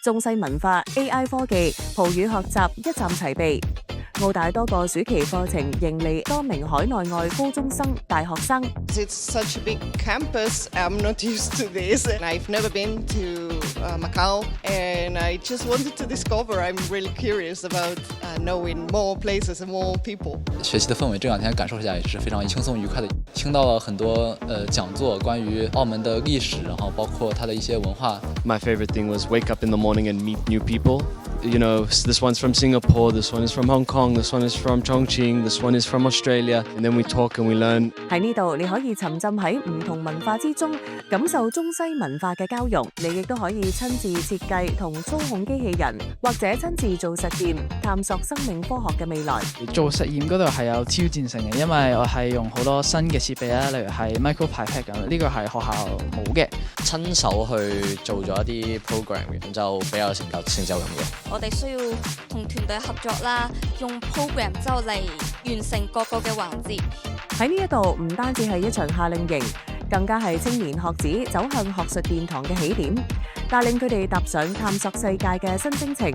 中西文化、AI 科技、葡語學習一站齊備。澳大多個暑期課程迎嚟多名海內外高中生、大學生。It's such a big campus. I'm not used to this. I've never been to Macau, and I just wanted to discover. I'm really curious about knowing more places and more people. 学习的氛围这2天感受下也是非常轻松愉快的，听到了很多讲座，关于澳门的历史，然后包括它的一些文化。My favorite thing was wake up in the morning and meet new people. You know, this one's from Singapore, this one is from Hong Kong, this one is from Chongqing, this one is from Australia, and then we talk and we learn. 喺呢度，你可以沉浸喺唔同文化之中，感受中西文化嘅交融。你亦都可以親自設計同操控機器人，或者親自做實驗，探索生命科學嘅未來。做實驗嗰度係有挑戰性嘅，因為我係用好多新嘅設備啦，例如係 micro pipette 咁，呢個係學校冇嘅。親手去做咗一啲 program 嘅，咁就比較有成就感嘅。我哋需要同團隊合作啦，用 program 之後嚟完成各個嘅環節。喺呢一度唔單止係一場夏令營，更加係青年學子走向學術殿堂嘅起點，帶領佢哋踏上探索世界嘅新征程。